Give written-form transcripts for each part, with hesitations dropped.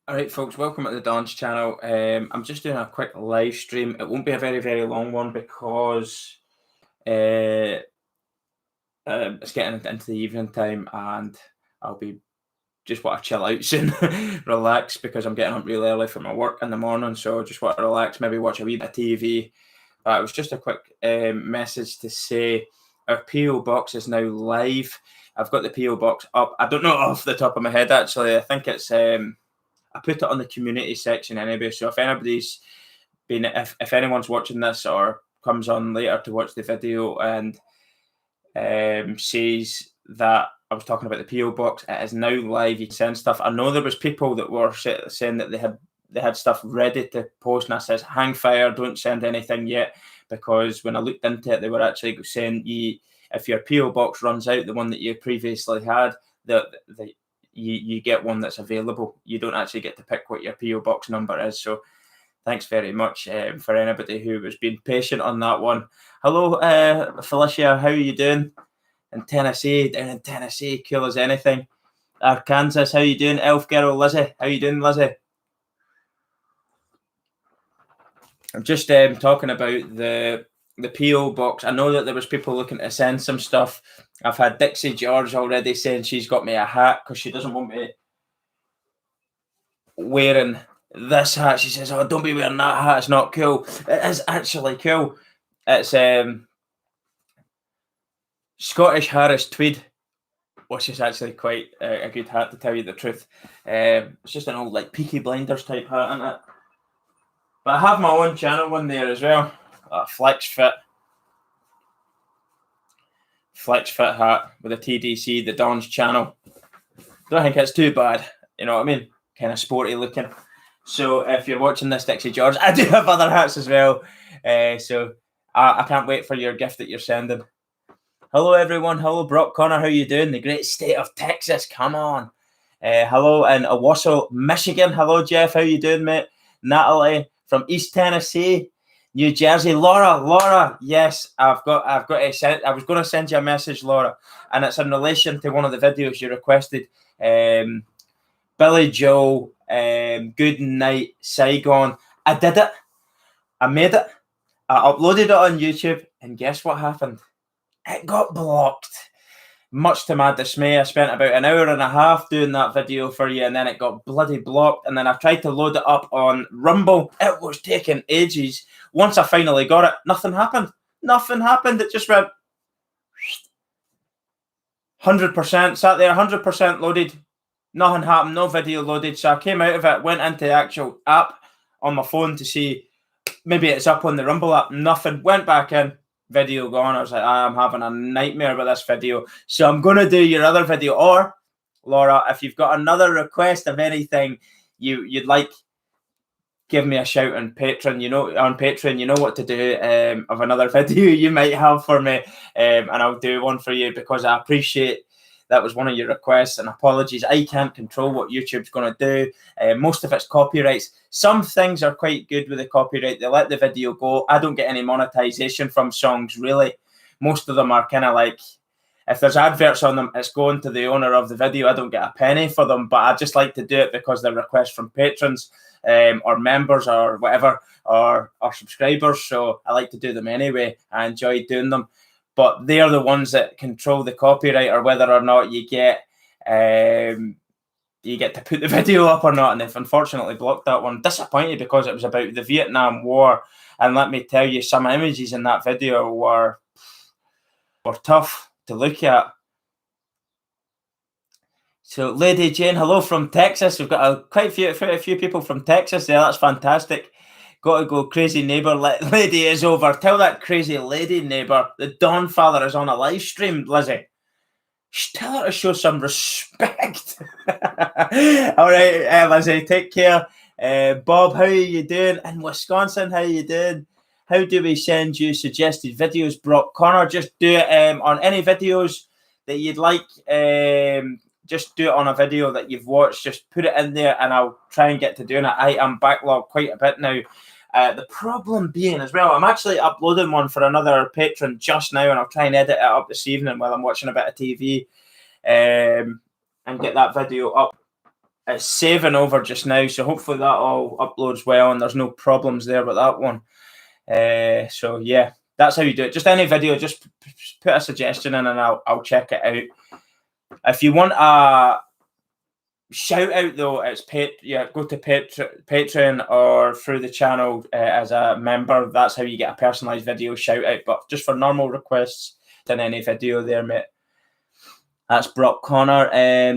All right, folks, welcome to the Dance channel. I'm just doing a quick live stream. It won't be a very, very long one because uh, it's getting into the evening time and I'll be just want to chill out soon, relax because I'm getting up really early for my work in the morning. So just want to relax, maybe watch a wee bit of TV. It was just a quick message to say our PO box is now live. I've got the PO box up. I don't know off the top of my head actually. I think it's I put it on the community section anyway. So if anybody's been, if anyone's watching this or comes on later to watch the video and says that I was talking about the PO box, it is now live. You can send stuff. I know there was people that were saying that they had stuff ready to post, and I says hang fire, don't send anything yet, because when I looked into it, they were actually saying if your PO box runs out, the one that you previously had, you get one that's available. You don't actually get to pick what your PO box number is. So thanks very much for anybody who was being patient on that one. Hello, Felicia, how are you doing? In Tennessee, down in Tennessee, cool as anything. Arkansas, how you doing? Elf Girl, Lizzie, how you doing, Lizzie? I'm just talking about the PO box. I know that there was people looking to send some stuff. I've had Dixie George already saying she's got me a hat because she doesn't want me wearing this hat. She says, "Oh, don't be wearing that hat. It's not cool." It is actually cool. It's Scottish Harris tweed, which is actually quite a good hat, to tell you the truth. It's just an old like Peaky Blinders type hat, isn't it? But I have my own channel one there as well. Flex Fit hat with a TDC, the Don's channel. Don't think it's too bad. You know what I mean? Kind of sporty looking. So if you're watching this, Dixie George, I do have other hats as well. So I can't wait for your gift that you're sending. Hello, everyone. Hello, Brock Connor. How you doing? The great state of Texas. Come on. Hello in Owasso, Michigan. Hello, Jeff. How you doing, mate? Natalie from East Tennessee, New Jersey. Laura. Yes, I've got to send. I was going to send you a message, Laura, and it's in relation to one of the videos you requested. Billy Joel, Good Night, Saigon. I did it. I made it. I uploaded it on YouTube, and guess what happened? It got blocked. Much to my dismay, I spent about an hour and a half doing that video for you, and then it got bloody blocked. And then I tried to load it up on Rumble. It was taking ages. Once I finally got it, nothing happened. Nothing happened. It just went 100%. Sat there, 100% loaded. Nothing happened. No video loaded. So I came out of it, went into the actual app on my phone to see maybe it's up on the Rumble app. Nothing. Went back in. Video gone. I was like, I'm having a nightmare with this video. So I'm going to do your other video. Or, Laura, if you've got another request of anything you'd like, give me a shout on Patreon. On Patreon, you know what to do of another video you might have for me. And I'll do one for you because I appreciate that was one of your requests, and apologies. I can't control what YouTube's going to do. Most of it's copyrights. Some things are quite good with the copyright. They let the video go. I don't get any monetization from songs, really. Most of them are kind of like, if there's adverts on them, it's going to the owner of the video. I don't get a penny for them, but I just like to do it because they're requests from patrons or members or whatever, or subscribers. So I like to do them anyway. I enjoy doing them. But they're the ones that control the copyright, or whether or not you get to put the video up or not. And they've unfortunately blocked that one. Disappointed because it was about the Vietnam War. And let me tell you, some images in that video were tough to look at. So Lady Jane, hello from Texas. We've got quite a few people from Texas there. That's fantastic. Got to go, crazy neighbour. Lady is over. Tell that crazy lady neighbour the Don Father is on a live stream, Lizzie. Tell her to show some respect. All right, Lizzie, take care. Bob, how are you doing? In Wisconsin, how are you doing? How do we send you suggested videos, Brock Connor? Just do it on any videos that you'd like. Just do it on a video that you've watched. Just put it in there, and I'll try and get to doing it. I am backlogged quite a bit now. The problem being as well, I'm actually uploading one for another patron just now, and I'll try and edit it up this evening while I'm watching a bit of TV and get that video up it's saving over just now, so hopefully that all uploads well and there's no problems there with that one. So yeah, that's how you do it. Just any video, just put a suggestion in and I'll check it out. If you want a shout out though, it's go to Patreon or through the channel as a member. That's how you get a personalized video shout out. But just for normal requests, in any video there, mate. That's Brock Connor.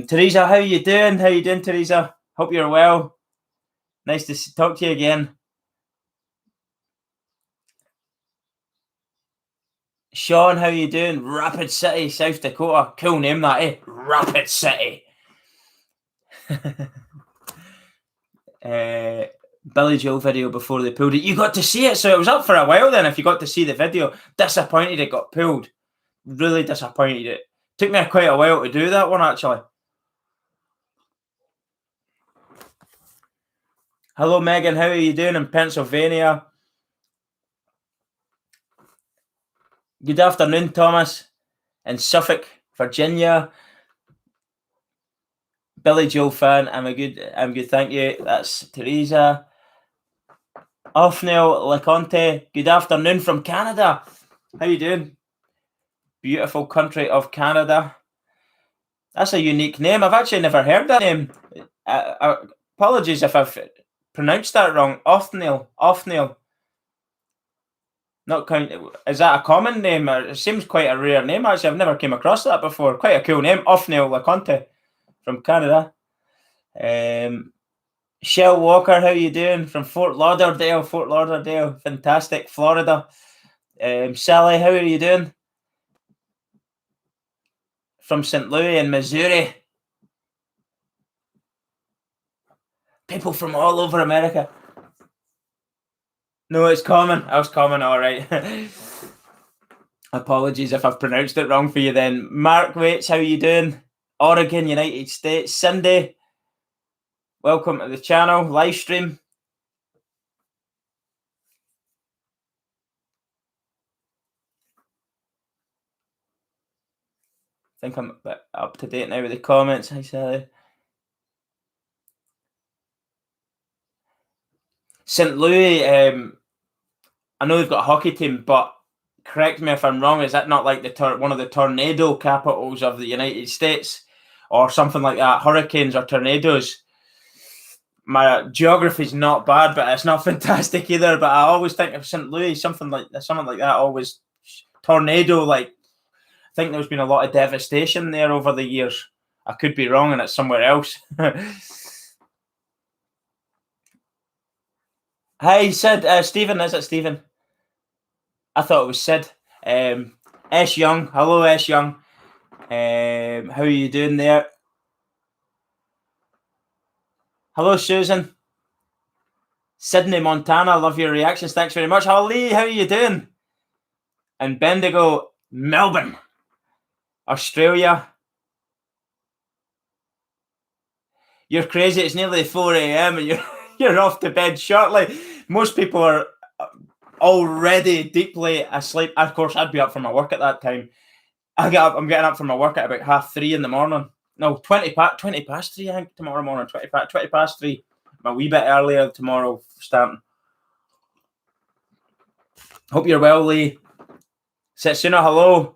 Teresa, how you doing? How you doing, Teresa? Hope you're well. Nice to talk to you again. Sean, how you doing? Rapid City, South Dakota. Cool name that, eh? Rapid City. Billy Joel video before they pulled it. You got to see it, so it was up for a while then if you got to see the video. Disappointed it got pulled. Really disappointed it. Took me quite a while to do that one, actually. Hello, Megan. How are you doing in Pennsylvania? Good afternoon, Thomas. In Suffolk, Virginia. Billy Joel fan. I'm good, thank you. That's Teresa. Othniel Leconte. Good afternoon from Canada. How you doing? Beautiful country of Canada. That's a unique name. I've actually never heard that name. Apologies if I've pronounced that wrong. Othniel. Is that a common name? It seems quite a rare name, actually. I've never came across that before. Quite a cool name. Othniel Leconte from Canada. Shell Walker, how you doing? From Fort Lauderdale. Fantastic. Florida. Sally, how are you doing? From St. Louis in Missouri. People from all over America. No, it's common. I was common, all right. Apologies if I've pronounced it wrong for you then. Mark Waits, how are you doing? Oregon, United States. Cindy, welcome to the channel, live stream. I think I'm a bit up to date now with the comments. Hi, Sally. St. Louis, I know they've got a hockey team, but correct me if I'm wrong, is that not like one of the tornado capitals of the United States or something like that? Hurricanes or tornadoes? My geography's not bad, but it's not fantastic either. But I always think of St. Louis, something like that. Always tornado. Like, I think there's been a lot of devastation there over the years. I could be wrong, and it's somewhere else. Hi, Sid. Stephen, is it Stephen? I thought it was Sid. S. Young. Hello, S. Young. How are you doing there? Hello, Susan. Sydney, Montana. Love your reactions. Thanks very much. Holly, how are you doing? And Bendigo, Melbourne, Australia. You're crazy. It's nearly 4 a.m. and you're off to bed shortly. Most people are already deeply asleep. Of course, I'd be up for my work at that time. I'm getting up for my work at about 3:30 in the morning. No, 20 past 3, I think, tomorrow morning. 20 past 3. I'm a wee bit earlier tomorrow starting. Hope you're well, Lee. Setsuna, hello.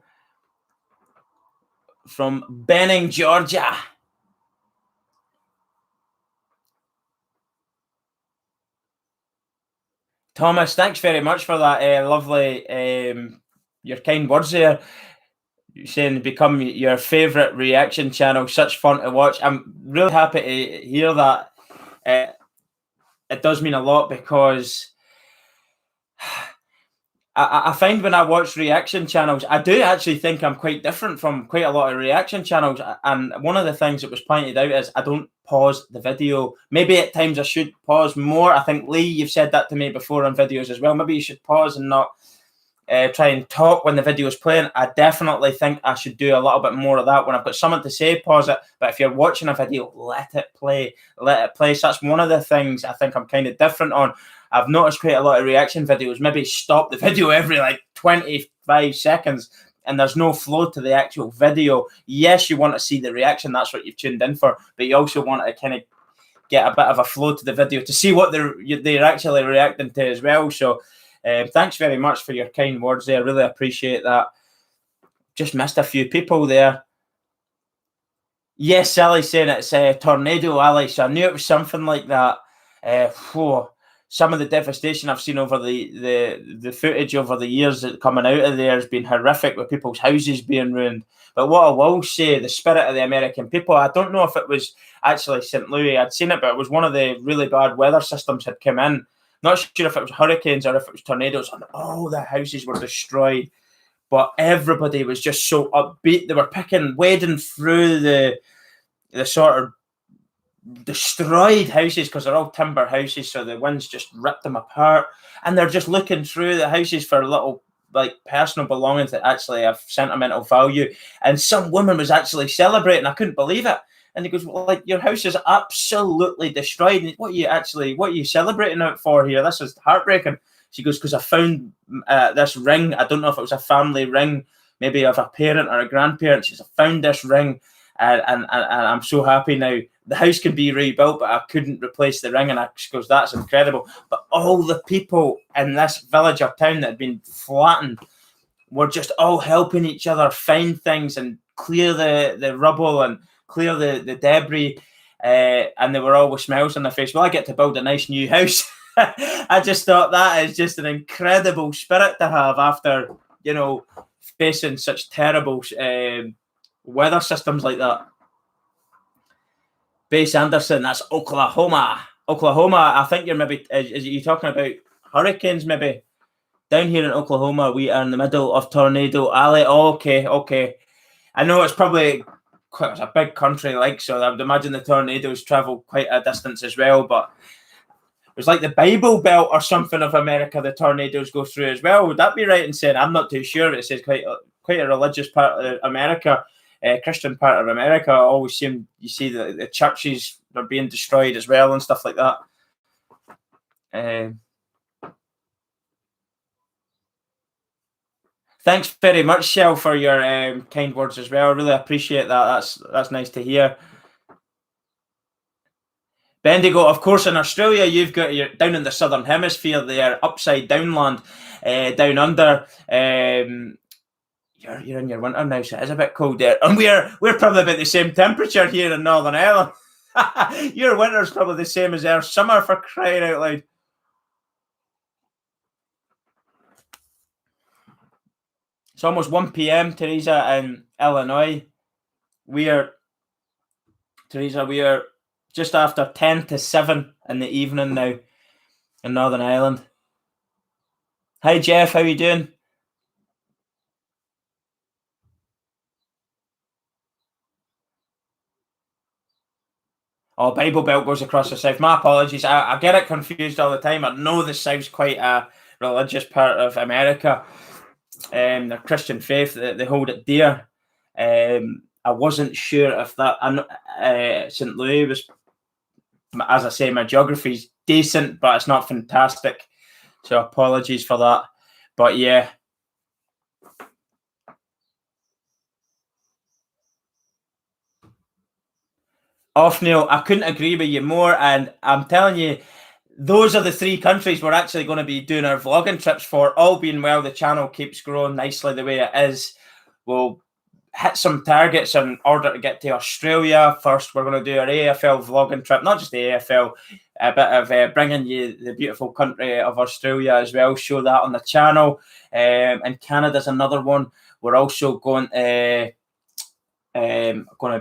From Benning, Georgia. Thomas, thanks very much for that lovely, your kind words there. You're saying become your favourite reaction channel, such fun to watch. I'm really happy to hear that. It does mean a lot because I find when I watch reaction channels, I do actually think I'm quite different from quite a lot of reaction channels. And one of the things that was pointed out is I don't pause the video. Maybe at times I should pause more. I think, Lee, you've said that to me before on videos as well. Maybe you should pause and not try and talk when the video is playing. I definitely think I should do a little bit more of that. When I've got something to say, pause it. But if you're watching a video, let it play. So that's one of the things I think I'm kind of different on. I've noticed quite a lot of reaction videos maybe stop the video every like 25 seconds and there's no flow to the actual video. Yes, you want to see the reaction. That's what you've tuned in for. But you also want to kind of get a bit of a flow to the video to see what they're actually reacting to as well. So thanks very much for your kind words there. Really appreciate that. Just missed a few people there. Yes, Ali's saying it's a tornado, Ali. So I knew it was something like that. Some of the devastation I've seen over the footage over the years that coming out of there has been horrific, with people's houses being ruined. But what I will say, the spirit of the American people, I don't know if it was actually St. Louis, I'd seen it, but it was one of the really bad weather systems had come in. Not sure if it was hurricanes or if it was tornadoes, and all the houses were destroyed. But everybody was just so upbeat. They were wading through the sort of destroyed houses, because they're all timber houses, so the winds just ripped them apart, and they're just looking through the houses for little personal belongings that actually have sentimental value. And some woman was actually celebrating. I couldn't believe it. And he goes, well, your house is absolutely destroyed. And what are you celebrating it for here? This is heartbreaking. She goes, because I found this ring. I don't know if it was a family ring, maybe of a parent or a grandparent. She says, I found this ring, and I'm so happy now. The house can be rebuilt, but I couldn't replace the ring. And she goes, that's incredible. But all the people in this village or town that had been flattened were just all helping each other find things and clear the rubble and clear the debris. And they were all with smiles on their face. Well, I get to build a nice new house. I just thought that is just an incredible spirit to have after, facing such terrible weather systems like that. Base Anderson, that's Oklahoma. I think you're maybe, is you talking about hurricanes maybe? Down here in Oklahoma, we are in the middle of Tornado Alley. Okay. I know it's probably it's a big country, so I would imagine the tornadoes travel quite a distance as well, but it was like the Bible Belt or something of America the tornadoes go through as well. Would that be right in saying? I'm not too sure. It says quite a religious part of America. Christian part of America. I always seem you see the churches are being destroyed as well and stuff like that. Thanks very much, Shell, for your kind words as well. I really appreciate that. That's nice to hear. Bendigo, of course, in Australia, you're down in the southern hemisphere there, upside down land, down under. You're in your winter now, so it's a bit cold there. And we're probably about the same temperature here in Northern Ireland. Your winter's probably the same as our summer, for crying out loud. It's almost 1 p.m, Teresa, in Illinois. We are just after 10 to 7 in the evening now in Northern Ireland. Hi, Jeff. How you doing? Oh, Bible Belt goes across the south. My apologies. I get it confused all the time. I know the south's quite a religious part of America. Their Christian faith, they hold it dear. I wasn't sure if that St. Louis was, as I say, my geography's decent, but it's not fantastic. So apologies for that. But yeah. Neil, I couldn't agree with you more. And I'm telling you, those are the 3 countries we're actually going to be doing our vlogging trips for. All being well, the channel keeps growing nicely the way it is. We'll hit some targets in order to get to Australia. First, we're going to do our AFL vlogging trip, not just the AFL, a bit of bringing you the beautiful country of Australia as well, show that on the channel. And Canada's another one. We're also going to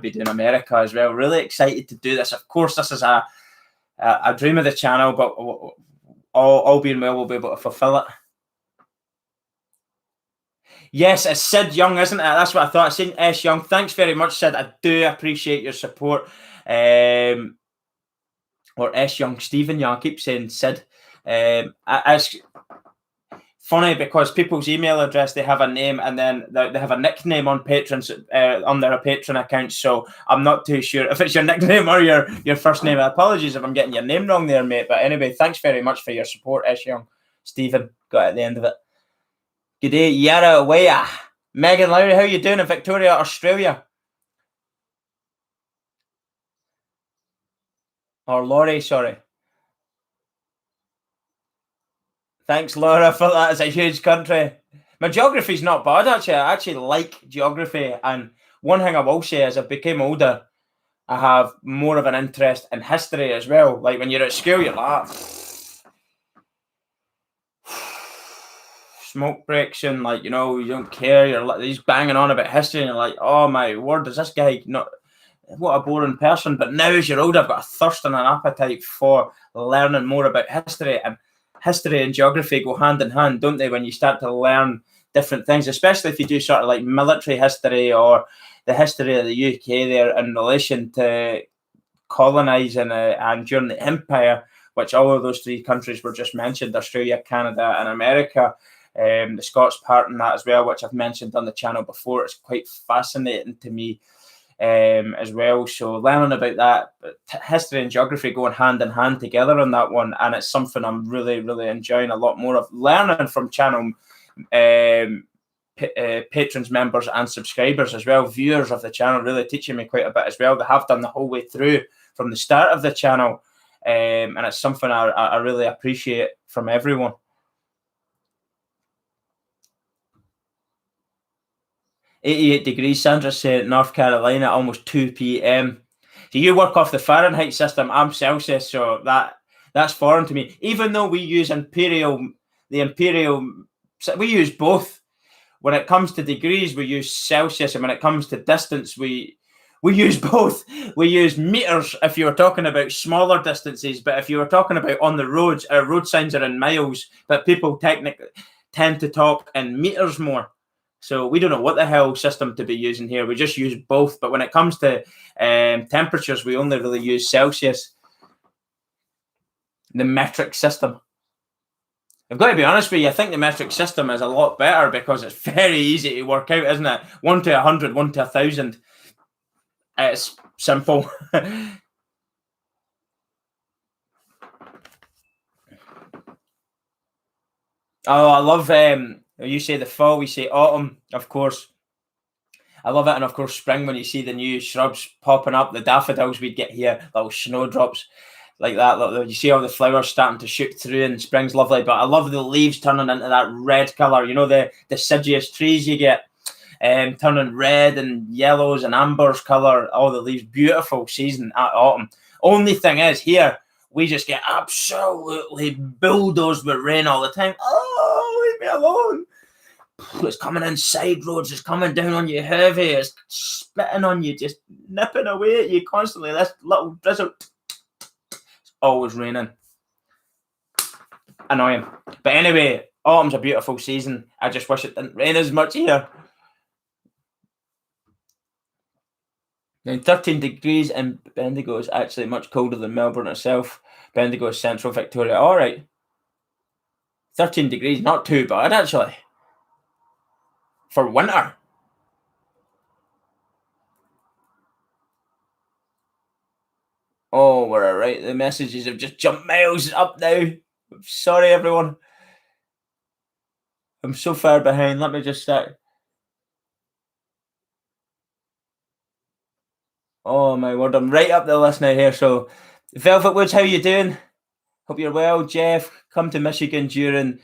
be doing America as well. Really excited to do this. Of course, this is a dream of the channel, but all being well, we'll be able to fulfill it. Yes, it's Sid Young, isn't it? That's what I thought. I seen S Young. Thanks very much, Sid. I do appreciate your support. Or S Young, Stephen Young. I keep saying Sid. It's funny because people's email address, they have a name, and then they have a nickname on patrons on their Patreon account. So I'm not too sure if it's your nickname or your first name. Apologies if I'm getting your name wrong there, mate. But anyway, thanks very much for your support, S Young. Stephen got at the end of it. Good day, Yara Waya. Megan Lowry, how you doing in Victoria, Australia? Or Laurie, sorry. Thanks, Laura, for that. It's a huge country. My geography's not bad, actually. I actually like geography. And one thing I will say, as I became older, I have more of an interest in history as well. Like when you're at school, you're like, smoke breaks and like, you know, you don't care. You're like, he's banging on about history and you're like, oh my word, is this guy not, what a boring person. But now as you're older, I've got a thirst and an appetite for learning more about history, and history and geography go hand in hand, don't they, when you start to learn different things, especially if you do sort of like military history or the history of the UK there in relation to colonising and during the empire, which all of those three countries were just mentioned, Australia, Canada and America. The Scots part in that as well, which I've mentioned on the channel before. It's quite fascinating to me as well. So learning about that, but history and geography going hand in hand together on that one, and it's something I'm really, really enjoying a lot more of learning from channel patrons, members, and subscribers as well. Viewers of the channel really teaching me quite a bit as well. They have done the whole way through from the start of the channel, and it's something I really appreciate from everyone. 88 degrees, Sandra said, North Carolina, almost 2 p.m. So you work off the Fahrenheit system. I'm Celsius, so that's foreign to me. Even though we use we use both. When it comes to degrees, we use Celsius, and when it comes to distance, we use both. We use meters if you were talking about smaller distances, but if you were talking about on the roads, our road signs are in miles, but people technically tend to talk in meters more. So we don't know what the hell system to be using here. We just use both. But when it comes to temperatures, we only really use Celsius, the metric system. I've got to be honest with you, I think the metric system is a lot better because it's very easy to work out, isn't it? 1 to 100, 1 to 1,000. It's simple. Oh, I love, you say the fall, we say autumn, of course. I love it. And of course, spring, when you see the new shrubs popping up, the daffodils we'd get here, little snowdrops like that. You see all the flowers starting to shoot through, and spring's lovely. But I love the leaves turning into that red colour. You know, the deciduous trees you get turning red and yellows and ambers colour, all the leaves. Beautiful season at autumn. Only thing is, here, we just get absolutely bulldozed with rain all the time. Oh, leave me alone. It's coming in side roads, it's coming down on you heavy, it's spitting on you, just nipping away at you constantly. This little drizzle, it's always raining. Annoying. But anyway, autumn's a beautiful season. I just wish it didn't rain as much here. Now, 13 degrees in Bendigo is actually much colder than Melbourne itself. Bendigo is central Victoria. All right. 13 degrees, not too bad, actually. For winter. Oh, we're all right. The messages have just jumped miles up now. I'm sorry, everyone. I'm so far behind. Let me just start. Oh my word, I'm right up the list now here. So, Velvet Woods, how you doing? Hope you're well. Jeff, come to Michigan during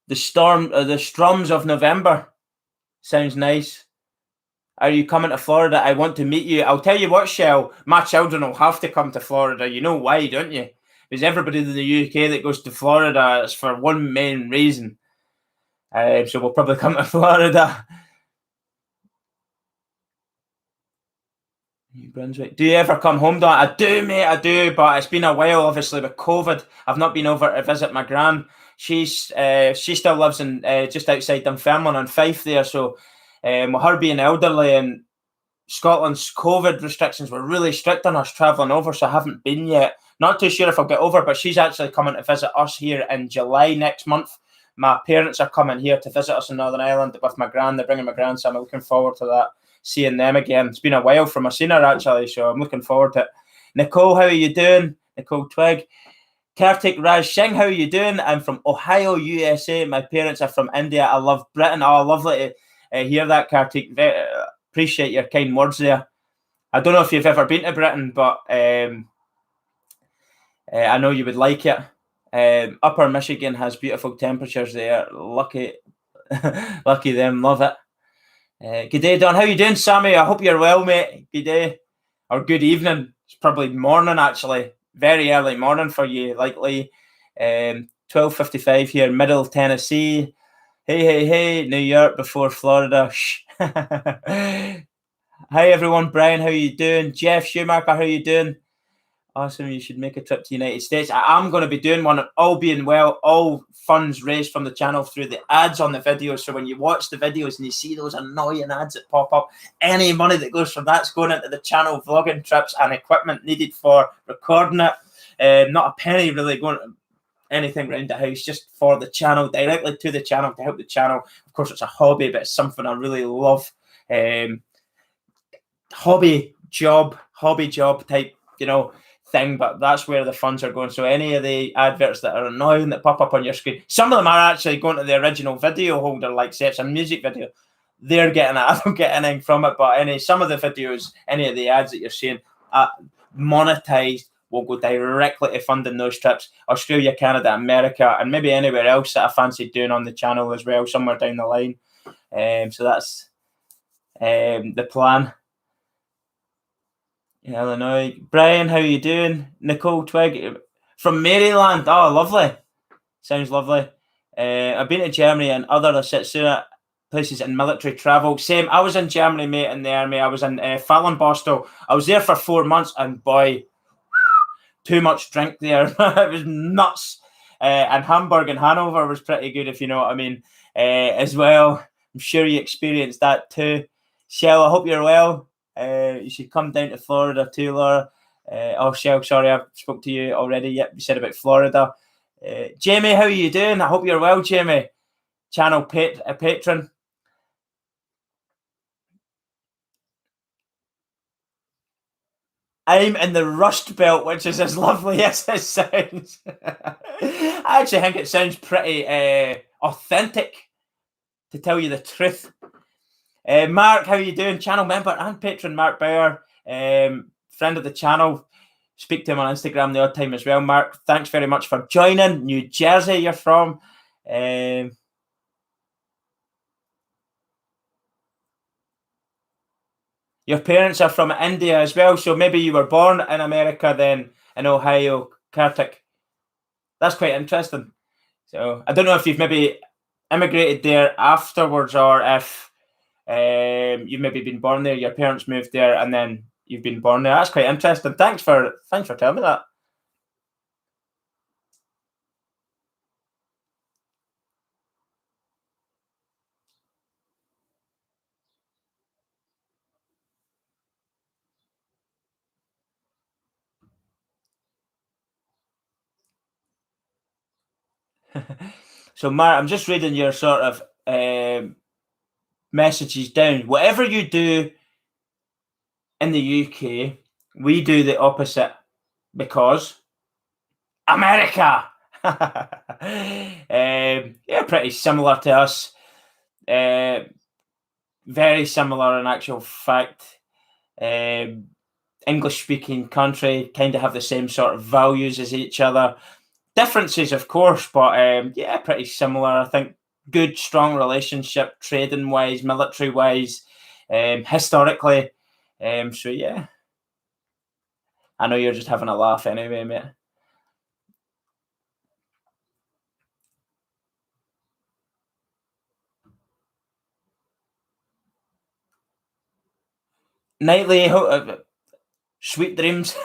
the strums of November. Sounds nice. Are you coming to Florida? I want to meet you. I'll tell you what, Shell, my children will have to come to Florida. You know why, don't you? Because everybody in the UK that goes to Florida is for one main reason. So we'll probably come to Florida. New Brunswick. Do you ever come home, Don? I do, mate, I do, but it's been a while, obviously, with COVID. I've not been over to visit my gran. She still lives in just outside Dunfermline and Fife there, so with her being elderly and Scotland's COVID restrictions were really strict on us travelling over, so I haven't been yet. Not too sure if I'll get over, but she's actually coming to visit us here in July next month. My parents are coming here to visit us in Northern Ireland with my gran. They're bringing my gran, so I'm looking forward to that. Seeing them again. It's been a while from I seen her, actually, so I'm looking forward to it. Nicole, how are you doing? Nicole Twig. Kartik Raj Singh, how are you doing? I'm from Ohio, USA. My parents are from India. I love Britain. Oh, lovely to hear that, Kartik. Appreciate your kind words there. I don't know if you've ever been to Britain, but I know you would like it. Upper Michigan has beautiful temperatures there. Lucky, lucky them. Love it. Good day, Don. How you doing, Sammy? I hope you're well, mate. Good day or good evening. It's probably morning, actually. Very early morning for you, likely. 12:55 here, Middle Tennessee. Hey, New York before Florida. Shh. Hi, everyone. Brian, how you doing? Jeff Schumacher, how you doing? Awesome. You should make a trip to the United States. I am going to be doing one, all being well, all funds raised from the channel through the ads on the videos. So when you watch the videos and you see those annoying ads that pop up, any money that goes from that's going into the channel, vlogging trips and equipment needed for recording it. Not a penny really going to anything around the house, just for the channel, directly to the channel, to help the channel. Of course, it's a hobby, but it's something I really love. Hobby job type, thing, but that's where the funds are going. So any of the adverts that are annoying that pop up on your screen, some of them are actually going to the original video holder, like say it's a music video, they're getting it. I don't get anything from it, but some of the videos, any of the ads that you're seeing monetized will go directdirectly to funding those trips. Australia, Canada, America, and maybe anywhere else that I fancy doing on the channel as well, somewhere down the line. So that's the plan. Illinois. Brian, how you doing? Nicole Twig from Maryland. Oh, lovely. Sounds lovely. I've been to Germany and other places in military travel. Same. I was in Germany, mate, in the army. I was in Fallenbostel. I was there for 4 months, and boy, too much drink there. It was nuts. And Hamburg and Hanover was pretty good, if you know what I mean, as well. I'm sure you experienced that too. Shell, I hope you're well. You should come down to Florida too, Laura. Shell, sorry, I spoke to you already. Yep, you said about Florida. Jamie, how are you doing? I hope you're well, Jamie. Channel patron. I'm in the Rust Belt, which is as lovely as it sounds. I actually think it sounds pretty authentic, to tell you the truth. Mark, how are you doing? Channel member and patron Mark Bauer, friend of the channel. Speak to him on Instagram the odd time as well. Mark, thanks very much for joining. New Jersey, you're from. Your parents are from India as well, so maybe you were born in America then in Ohio, Kartik. That's quite interesting. So I don't know if you've maybe immigrated there afterwards, or if you've maybe been born there, your parents moved there, and then you've been born there. That's quite interesting. Thanks for telling me that. So, Mark, I'm just reading your sort of messages down. Whatever you do in the UK, we do the opposite because America. Yeah, pretty similar to us. Very similar in actual fact. English-speaking country, kind of have the same sort of values as each other. Differences, of course, but yeah, pretty similar. I think good, strong relationship, trading-wise, military-wise, historically. So, yeah. I know you're just having a laugh anyway, mate. Nightly, sweet dreams.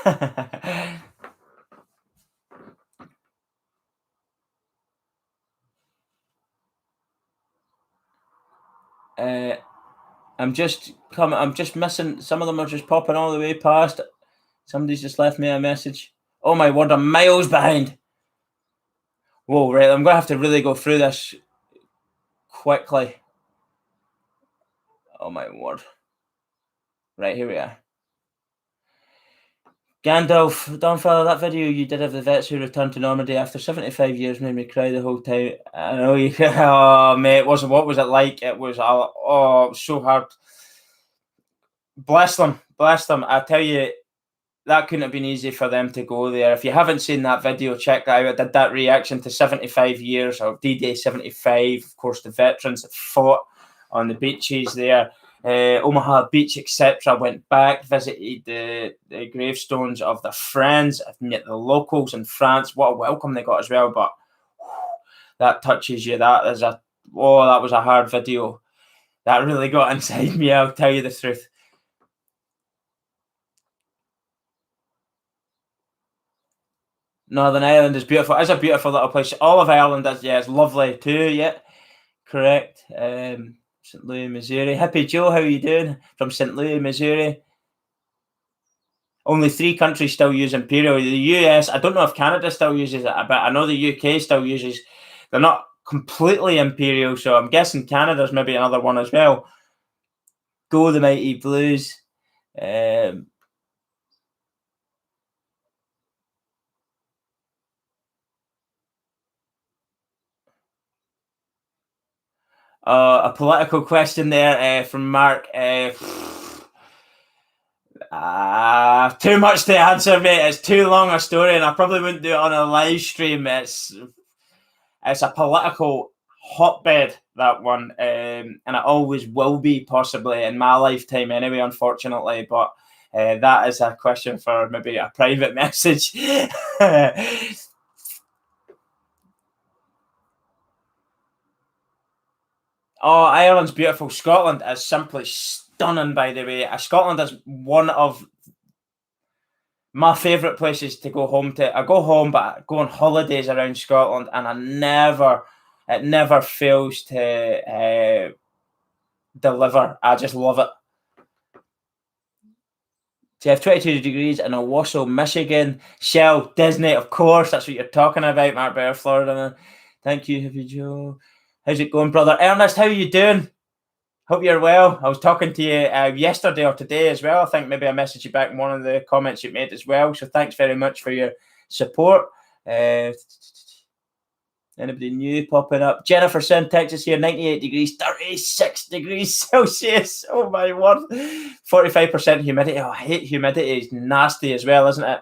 I'm just missing. Some of them are just popping all the way past. Somebody's just left me a message. Oh my word, I'm miles behind. Whoa, right, I'm going to have to really go through this quickly. Oh my word. Right, here we are. Gandalf, Dawnfather, that video you did of the vets who returned to Normandy after 75 years made me cry the whole time. I know you. Oh, mate, what was it like? It was so hard. Bless them. I tell you, that couldn't have been easy for them to go there. If you haven't seen that video, check that out. I did that reaction to 75 years of D-Day 75. Of course, the veterans that fought on the beaches there, Omaha Beach, etc. Went back, visited the gravestones of their friends, met the locals in France. What a welcome they got as well. But that touches you. That was a hard video. That really got inside me, I'll tell you the truth. Northern Ireland is beautiful. It's a beautiful little place. All of Ireland is, yeah, it's lovely too. Yeah, correct. St. Louis, Missouri. Hippie Joe, how are you doing? From St. Louis, Missouri. Only 3 countries still use imperial. The US, I don't know if Canada still uses it, but I know the UK still uses. They're not completely imperial, so I'm guessing Canada's maybe another one as well. Go the Mighty Blues. 'A political question there from Mark. Too much to answer, mate. It's too long a story, and I probably wouldn't do it on a live stream. It's a political hotbed, that one, and it always will be, possibly in my lifetime anyway, unfortunately. But that is a question for maybe a private message. Oh, Ireland's beautiful. Scotland is simply stunning, by the way. Scotland is one of my favourite places to go home to. I go home, but I go on holidays around Scotland, and it never fails to deliver. I just love it. Jeff, 22 degrees in Owasso, Michigan. Shell, Disney, of course. That's what you're talking about, Mark Bear, Florida. Thank you, Hippie Joe. How's it going, brother? Ernest, how are you doing? Hope you're well. I was talking to you yesterday or today as well. I think maybe I messaged you back in one of the comments you made as well. So thanks very much for your support. Anybody new popping up? Jennifer Sin, Texas here, 98 degrees, 36 degrees Celsius. Oh my word. 45% humidity. Oh, I hate humidity. It's nasty as well, isn't it?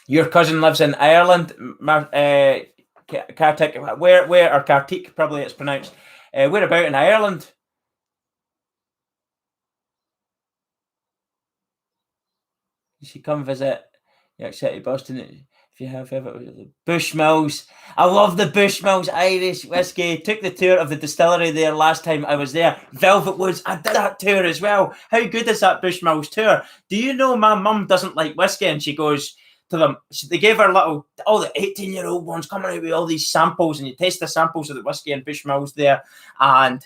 Your cousin lives in Ireland, Kartik. Where, or Kartik, probably it's pronounced. Where about in Ireland? You should come visit York City, Boston. If you have ever Bushmills. I love the Bushmills Irish whiskey. Took the tour of the distillery there last time I was there. Velvet Woods. I did that tour as well. How good is that Bushmills tour? Do you know my mum doesn't like whiskey, and she goes to them. They gave her all the 18-year-old ones coming out with all these samples, and you taste the samples of the whiskey and Bushmills there, and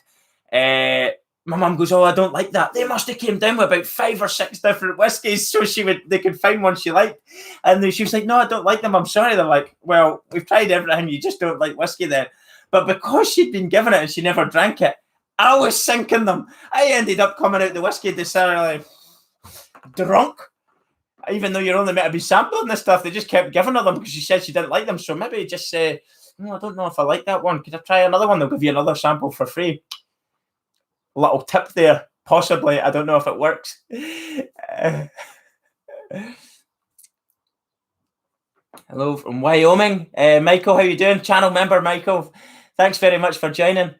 my mum goes, "Oh, I don't like that." They must have came down with about 5 or 6 different whiskies, so they could find one she liked. And she was like, "No, I don't like them. I'm sorry." They're like, "Well, we've tried everything. You just don't like whiskey then." But because she'd been given it and she never drank it, I was sinking them. I ended up coming out the whiskey distillery drunk. Even though you're only meant to be sampling this stuff, they just kept giving her them because she said she didn't like them. So maybe just say, "No, I don't know if I like that one. Could I try another one? They'll give you another sample for free." Little tip there, possibly. I don't know if it works. Hello from Wyoming, Michael. How you doing, channel member Michael? Thanks very much for joining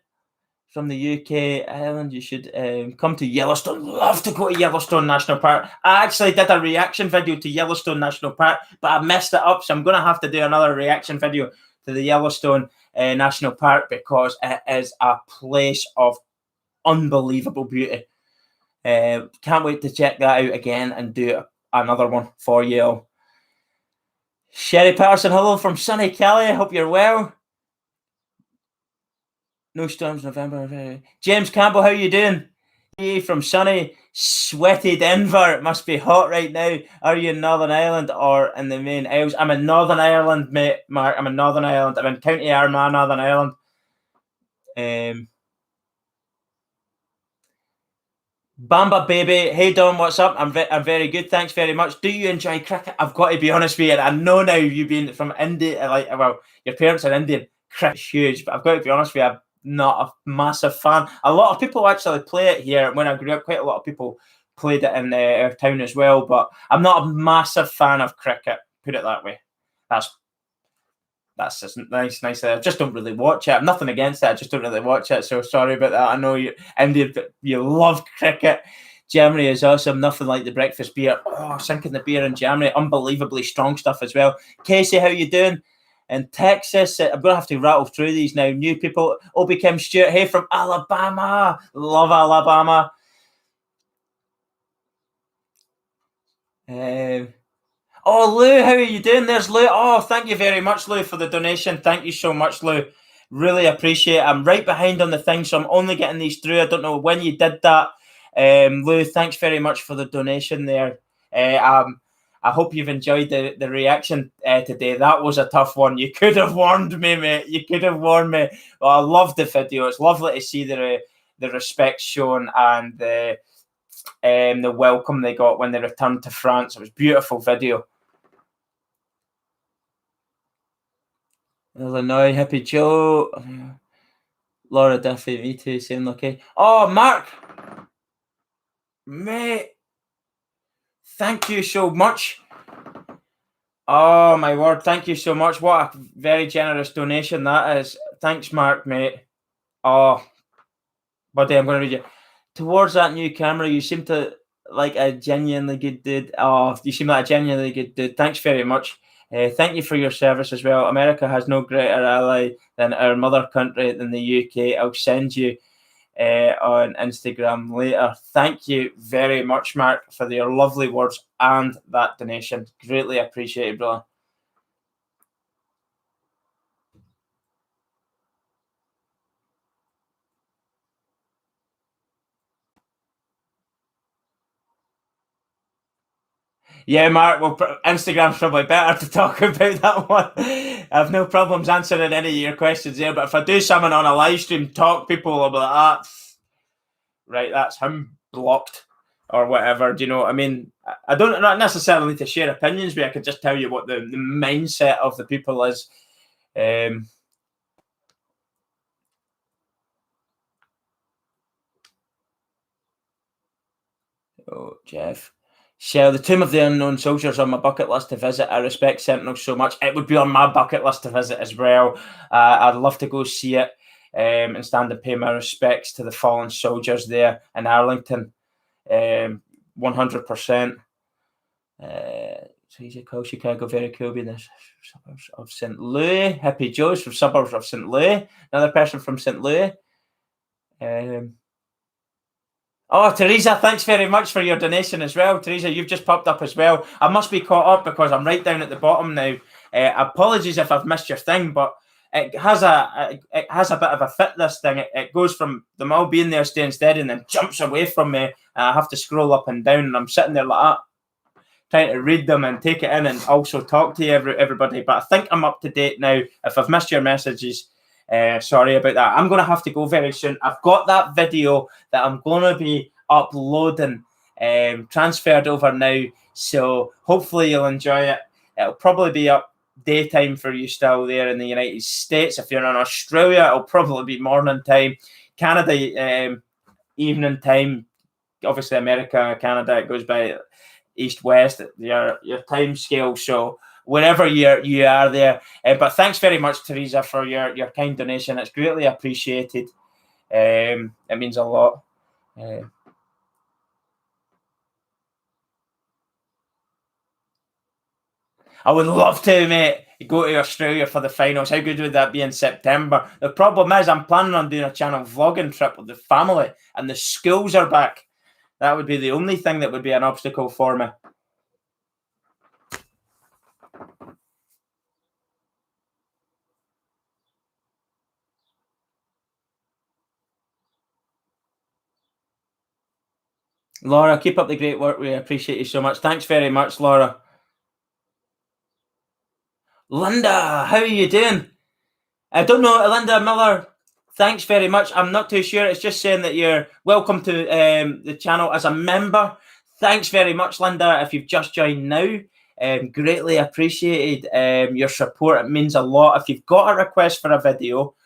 from the UK. Ireland, you should come to Yellowstone. Love to go to Yellowstone National Park. I actually did a reaction video to Yellowstone National Park, but I messed it up, so I'm going to have to do another reaction video to the Yellowstone National Park, because it is a place of unbelievable beauty. Can't wait to check that out again and do another one for you all. Sherry Patterson, hello from sunny Cali. I hope you're well. No storms November. James Campbell, how you doing? From sunny, sweaty Denver. It must be hot right now. Are you in Northern Ireland or in the main Isles? I'm in Northern Ireland, mate, Mark. I'm in Northern Ireland. I'm in County Armagh, Northern Ireland. Bamba baby, hey Don, what's up? I'm very good, thanks very much. Do you enjoy cricket? I've got to be honest with you. I know now you being from India, like well, your parents are Indian. Cricket's huge, but I've got to be honest with you. I'm not a massive fan. A lot of people actually play it here. When I grew up, quite a lot of people played it in our town as well. But I'm not a massive fan of cricket. Put it that way. That's that's just nice. I just don't really watch it. I've nothing against it. I just don't really watch it. So sorry about that. I know you, India, you love cricket. Germany is awesome. Nothing like the breakfast beer. Oh, sinking the beer in Germany. Unbelievably strong stuff as well. Casey, how you doing? In Texas, I'm going to have to rattle through these now. New people. Obi Kim Stewart. Hey, from Alabama. Love Alabama. Um, Oh, Lou, how are you doing? There's Lou. Oh, thank you very much, Lou, for the donation. Thank you so much, Lou. Really appreciate it. I'm right behind on the thing, so I'm only getting these through. I don't know when you did that. Lou, thanks very much for the donation there. I hope you've enjoyed the reaction today. That was a tough one. You could have warned me, mate. You could have warned me. Well, I love the video. It's lovely to see the respect shown and the welcome they got when they returned to France. It was a beautiful video. Illinois, Hippie Joe, Laura Duffy, me too, same lucky. Oh, Mark, mate, thank you so much. Oh, my word, thank you so much. What a very generous donation that is. Thanks, Mark, mate. Oh, buddy, I'm going to read you. Towards that new camera, you seem to like a genuinely good dude. Oh, you seem like a genuinely good dude. Thanks very much. Thank you for your service as well. America has no greater ally than our mother country, than the UK. I'll send you on Instagram later. Thank you very much, Mark, for your lovely words and that donation. Greatly appreciated, brother. Yeah, Mark, well, Instagram's probably better to talk about that one. I have no problems answering any of your questions there, but if I do something on a live stream, talk, people will be like, right, that's him blocked or whatever. Do you know what I mean? I don't not necessarily need to share opinions, but I could just tell you what the mindset of the people is. Oh, Jeff. Share the Tomb of the Unknown Soldiers on my bucket list to visit. I respect Sentinels so much. It would be on my bucket list to visit as well. I'd love to go see it and stand and pay my respects to the fallen soldiers there in Arlington. 100%. So he's a cool Chicago, very cool being the suburbs of St. Louis. Hippie Joe's from suburbs of St. Louis. Another person from St. Louis. Oh, Teresa, thanks very much for your donation as well. Teresa, you've just popped up as well. I must be caught up because I'm right down at the bottom now. Apologies if I've missed your thing, but it has a bit of a fit, this thing. It goes from them all being there, staying steady, and then jumps away from me. I have to scroll up and down, and I'm sitting there like that, trying to read them and take it in and also talk to everybody. But I think I'm up to date now. If I've missed your messages, sorry about that. I'm going to have to go very soon. I've got that video that I'm going to be uploading transferred over now. So hopefully you'll enjoy it. It'll probably be up daytime for you still there in the United States. If you're in Australia, it'll probably be morning time. Canada, evening time. Obviously, America, Canada, it goes by east west, your time scale. So wherever you are there. But thanks very much, Teresa, for your kind donation. It's greatly appreciated. It means a lot. I would love to, mate. Go to Australia for the finals. How good would that be in September? The problem is, I'm planning on doing a channel vlogging trip with the family, and the schools are back. That would be the only thing that would be an obstacle for me. Laura, keep up the great work. We appreciate you so much. Thanks very much, Laura. Linda, how are you doing? I don't know, Linda Miller. Thanks very much. I'm not too sure. It's just saying that you're welcome to the channel as a member. Thanks very much, Linda. If you've just joined now, greatly appreciated your support. It means a lot. If you've got a request for a video,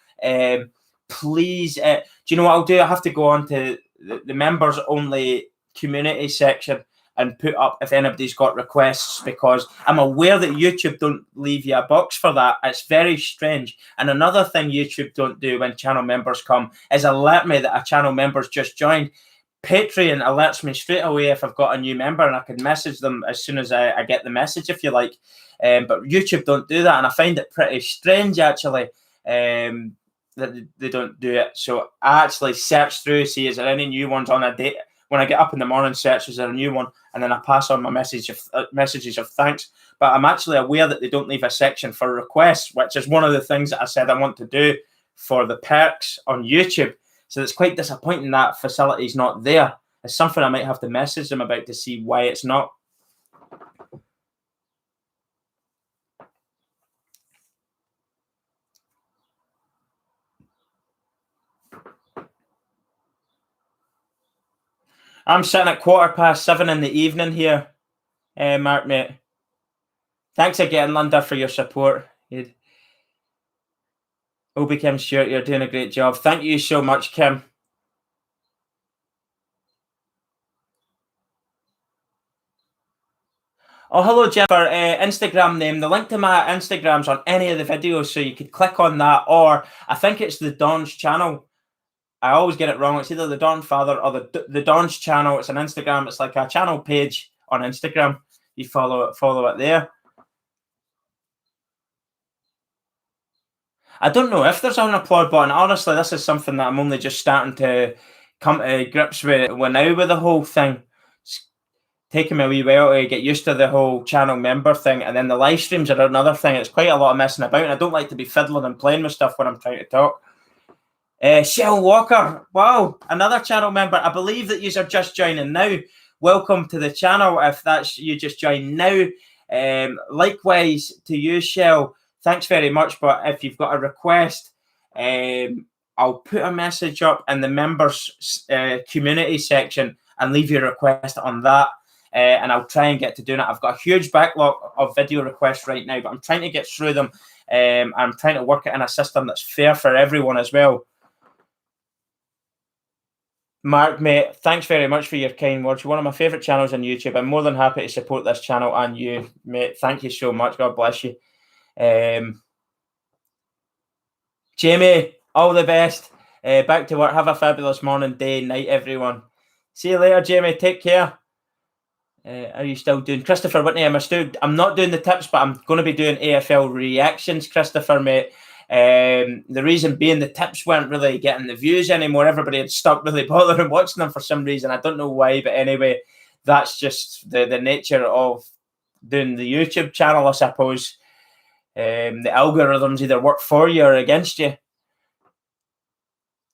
please, do you know what I'll do? I have to go on to the members only community section and put up if anybody's got requests, because I'm aware that YouTube don't leave you a box for that. It's very strange. And another thing YouTube don't do when channel members come is alert me that a channel member's just joined. Patreon alerts me straight away if I've got a new member, and I can message them as soon as I get the message, if you like. But YouTube don't do that, and I find it pretty strange, actually, that they don't do it. So I actually search through, see is there any new ones on a date. When I get up in the morning, search is there a new one, and then I pass on my messages of thanks. But I'm actually aware that they don't leave a section for requests, which is one of the things that I said I want to do for the perks on YouTube. So it's quite disappointing that facility's not there. It's something I might have to message them about to see why it's not. I'm sitting at 7:15 in the evening here, Mark, mate. Thanks again, Linda, for your support. Obi Kim Stewart, you're doing a great job. Thank you so much, Kim. Oh, hello, Jennifer. Instagram name. The link to my Instagram's on any of the videos, so you could click on that, or I think it's the Don's channel. I always get it wrong. It's either the Don Father or the Don's channel. It's an Instagram. It's like a channel page on Instagram. You follow it there. I don't know if there's an applaud button. Honestly, this is something that I'm only just starting to come to grips with now with the whole thing. It's taking me a wee while to get used to the whole channel member thing, and then the live streams are another thing. It's quite a lot of messing about, and I don't like to be fiddling and playing with stuff when I'm trying to talk. Shell Walker, wow, another channel member. I believe that you are just joining now. Welcome to the channel if that's you just joined now. Likewise to you, Shell. Thanks very much. But if you've got a request, I'll put a message up in the members community section and leave your request on that. And I'll try and get to doing it. I've got a huge backlog of video requests right now, but I'm trying to get through them. I'm trying to work it in a system that's fair for everyone as well. Mark, mate, thanks very much for your kind words. You're one of my favourite channels on YouTube. I'm more than happy to support this channel and you, mate. Thank you so much. God bless you. Jamie, all the best. Back to work. Have a fabulous morning, day, night, everyone. See you later, Jamie. Take care. Are you still doing Christopher Whitney? I'm not doing the tips, but I'm going to be doing AFL reactions, Christopher, mate. The reason being the tips weren't really getting the views anymore. Everybody had stopped really bothering watching them for some reason. I don't know why, but anyway, that's just the nature of doing the YouTube channel, I suppose. The algorithms either work for you or against you.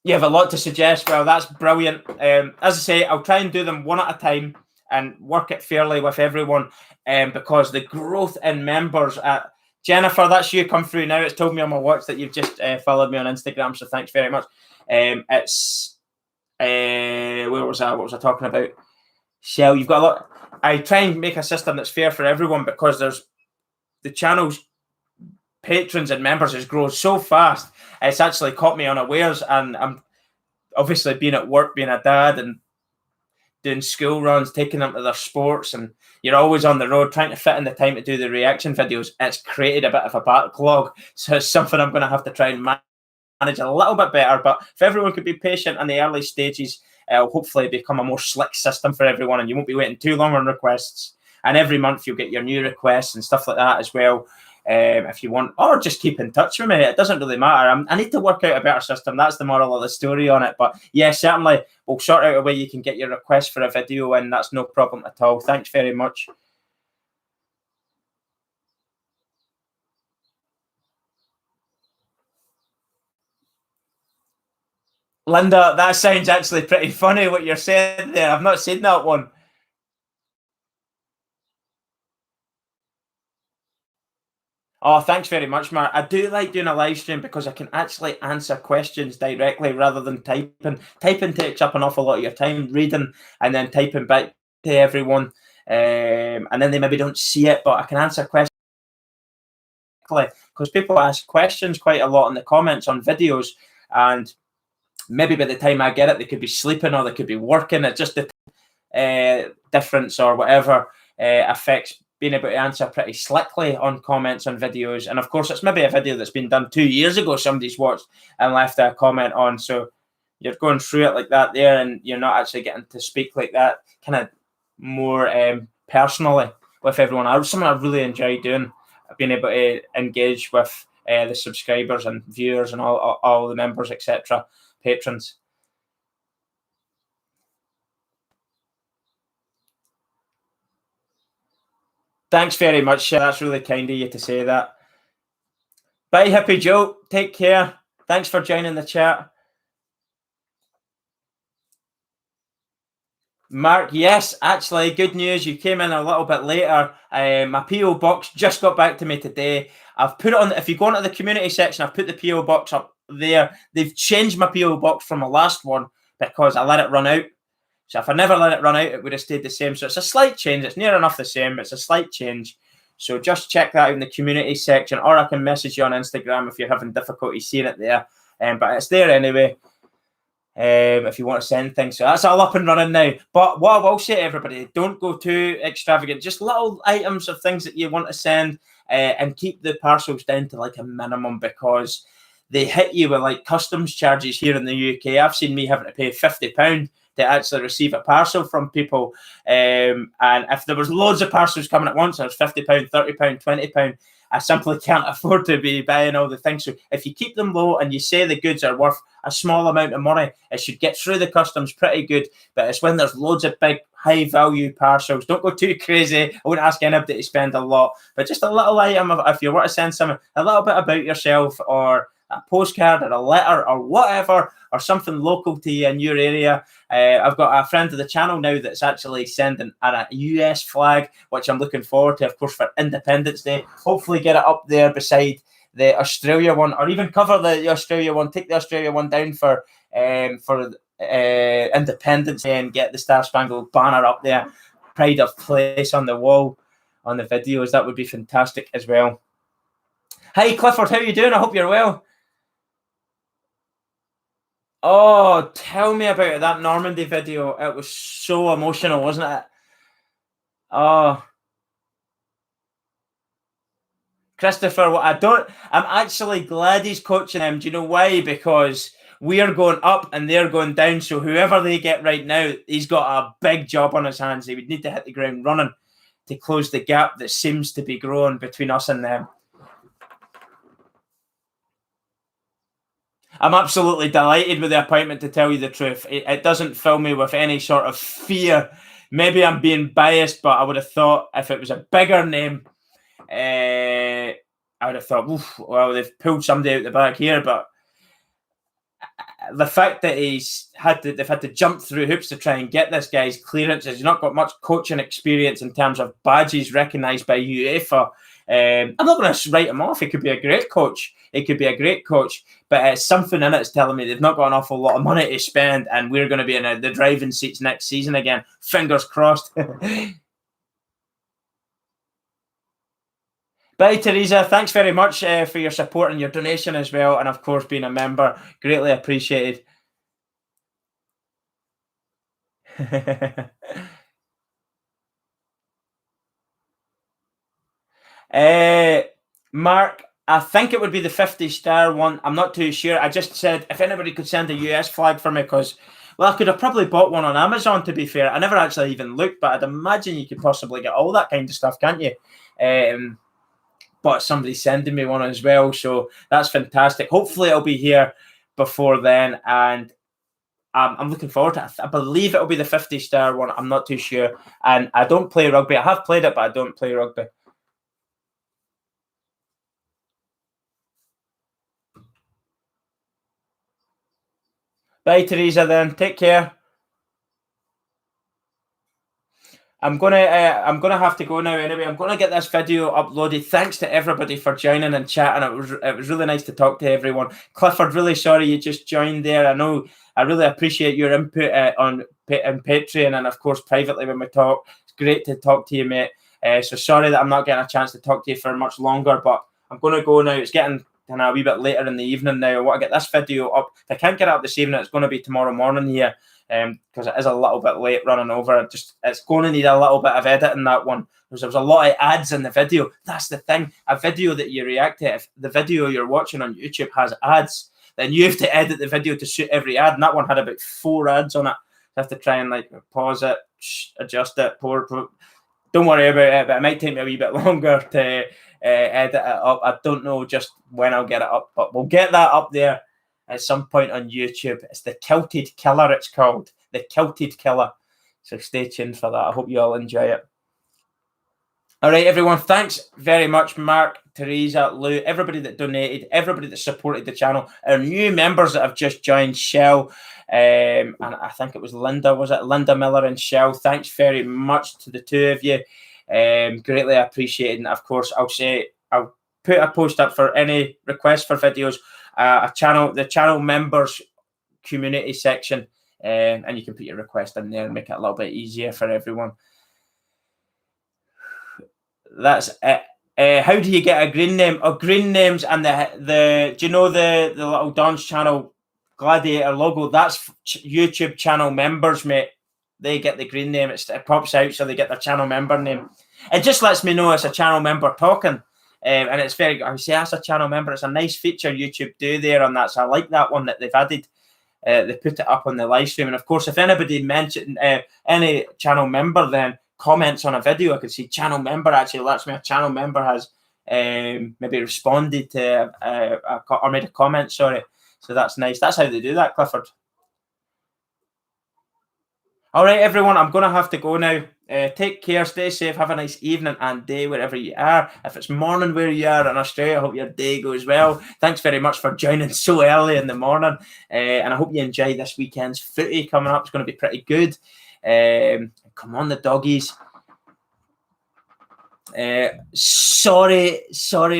You have a lot to suggest. Well, that's brilliant. As I say, I'll try and do them one at a time and work it fairly with everyone, because the growth in members at Jennifer, that's you come through now. It's told me on my watch that you've just followed me on Instagram, so thanks very much. It's where was I? What was I talking about? Shell, you've got a lot. I try and make a system that's fair for everyone, because there's the channel's patrons and members has grown so fast. It's actually caught me unawares, and I'm obviously being at work, being a dad, and doing school runs, taking them to their sports, and you're always on the road trying to fit in the time to do the reaction videos. It's created a bit of a backlog, so it's something I'm going to have to try and manage a little bit better. But if everyone could be patient in the early stages, it'll hopefully become a more slick system for everyone, and you won't be waiting too long on requests. And every month you'll get your new requests and stuff like that as well. If you want, or just keep in touch with me. It doesn't really matter. I need to work out a better system. That's the moral of the story on it. But yeah, certainly we'll sort out a way you can get your request for a video, and that's no problem at all. Thanks very much. Linda, that sounds actually pretty funny what you're saying there. I've not seen that one. Oh, thanks very much, Mark. I do like doing a live stream because I can actually answer questions directly rather than typing. Typing takes up an awful lot of your time, reading and then typing back to everyone. And then they maybe don't see it, but I can answer questions because people ask questions quite a lot in the comments on videos. And maybe by the time I get it, they could be sleeping or they could be working. It just difference or whatever affects being able to answer pretty slickly on comments on videos. And of course, it's maybe a video that's been done 2 years ago, somebody's watched and left a comment on. So you're going through it like that there, and you're not actually getting to speak like that, kind of more personally with everyone. Something I really enjoy doing, being able to engage with the subscribers and viewers and all the members, etc., patrons. Thanks very much. That's really kind of you to say that. Bye, Hippie Joe. Take care. Thanks for joining the chat. Mark, yes, actually, good news. You came in a little bit later. My PO box just got back to me today. I've put it on. If you go into the community section, I've put the PO box up there. They've changed my PO box from the last one because I let it run out. So if I never let it run out, it would have stayed the same. So it's a slight change. It's near enough the same. It's a slight change. So just check that out in the community section, or I can message you on Instagram if you're having difficulty seeing it there. But it's there anyway. If you want to send things, so that's all up and running now. But what I will say to everybody, don't go too extravagant. Just little items of things that you want to send, and keep the parcels down to like a minimum, because they hit you with like customs charges here in the UK. I've seen me having to pay £50 to actually receive a parcel from people. And if there was loads of parcels coming at once, there's £50, £30, £20. I simply can't afford to be buying all the things. So if you keep them low and you say the goods are worth a small amount of money, it should get through the customs pretty good. But it's when there's loads of big, high value parcels. Don't go too crazy. I wouldn't ask anybody to spend a lot, but just a little item of, if you want to send someone a little bit about yourself, or a postcard or a letter or whatever, or something local to you in your area. I've got a friend of the channel now that's actually sending a US flag, which I'm looking forward to, of course, for Independence Day. Hopefully get it up there beside the Australia one, or even cover the Australia one, take the Australia one down for Independence Day, and get the Star Spangled Banner up there, pride of place on the wall on the videos. That would be fantastic as well. Hi Clifford, how you doing? I hope you're well. Oh, tell me about it, that Normandy video. It was so emotional, wasn't it? Oh, Christopher, I'm actually glad he's coaching them. Do you know why? Because we are going up and they're going down. So whoever they get right now, he's got a big job on his hands. He would need to hit the ground running to close the gap that seems to be growing between us and them. I'm absolutely delighted with the appointment, to tell you the truth. It doesn't fill me with any sort of fear. Maybe I'm being biased, but I would have thought if it was a bigger name, I would have thought, well, they've pulled somebody out the back here. But the fact that they've had to jump through hoops to try and get this guy's clearances. He's not got much coaching experience in terms of badges recognised by UEFA. I'm not going to write him off. He could be a great coach. But something in it's telling me they've not got an awful lot of money to spend, and we're going to be in the driving seats next season again. Fingers crossed. Bye, Teresa. Thanks very much for your support and your donation as well, and of course being a member. Greatly appreciated. Mark, I think it would be the 50-star one. I'm not too sure. I just said if anybody could send a US flag for me, because, well, I could have probably bought one on Amazon, to be fair. I never actually even looked, but I'd imagine you could possibly get all that kind of stuff, can't you? But somebody's sending me one as well, so that's fantastic. Hopefully it'll be here before then, and I'm looking forward to it. I believe it'll be the 50-star one. I'm not too sure. And I don't play rugby. I have played it, but I don't play rugby. Bye, Teresa, then. Take care. I'm gonna have to go now anyway. I'm gonna get this video uploaded. Thanks to everybody for joining and chatting. It was really nice to talk to everyone. Clifford, really sorry you just joined there. I know I really appreciate your input on Patreon and of course privately when we talk. It's great to talk to you, mate. So sorry that I'm not getting a chance to talk to you for much longer, but I'm gonna go now. It's getting a wee bit later in the evening now. I want to get this video up. If I can't get it up this evening, it's going to be tomorrow morning here. Because it is a little bit late running over. It's going to need a little bit of editing, that one. There was a lot of ads in the video. That's the thing. A video that you react to, if the video you're watching on YouTube has ads, then you have to edit the video to suit every ad. And that one had about 4 ads on it. You have to try and like pause it, adjust it, don't worry about it, but it might take me a wee bit longer to edit it up. I don't know just when I'll get it up, but we'll get that up there at some point on YouTube. It's the Kilted Killer, it's called. The Kilted Killer. So stay tuned for that. I hope you all enjoy it. All right, everyone. Thanks very much, Mark, Teresa, Lou, everybody that donated, everybody that supported the channel, our new members that have just joined, Shell, and I think it was Linda, was it? Linda Miller and Shell. Thanks very much to the two of you. Greatly appreciated. And of course, I'll put a post up for any requests for videos. The channel members community section, and you can put your request in there and make it a little bit easier for everyone. That's it. How do you get a green name? Oh, green names and the do you know the little dance channel gladiator logo? That's YouTube channel members, mate. They get the green name. It pops out, so they get their channel member name. It just lets me know it's a channel member talking. And it's very good. I say that's a channel member. It's a nice feature YouTube do there on that. So I like that one that they've added. They put it up on the live stream. And of course, if anybody mentioned any channel member then comments on a video, I can see channel member actually lets me. A channel member has maybe responded to or made a comment. Sorry. So that's nice. That's how they do that, Clifford. All right, everyone, I'm going to have to go now. Take care, stay safe, have a nice evening and day wherever you are. If it's morning where you are in Australia, I hope your day goes well. Thanks very much for joining so early in the morning. And I hope you enjoy this weekend's footy coming up. It's going to be pretty good. Come on, the doggies. Sorry,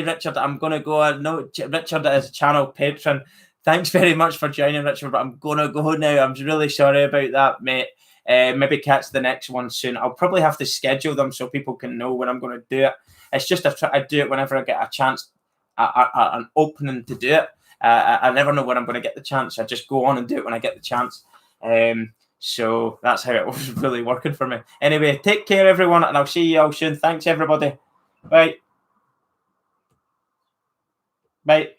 Richard. I'm going to go. No, Richard is a channel patron. Thanks very much for joining, Richard, but I'm going to go now. I'm really sorry about that, mate. Maybe catch the next one soon. I'll probably have to schedule them so people can know when I'm going to do it. It's just I do it whenever I get a chance, an opening to do it. I never know when I'm going to get the chance. I just go on and do it when I get the chance. So that's how it was really working for me. Anyway, take care, everyone, and I'll see you all soon. Thanks, everybody. Bye. Bye.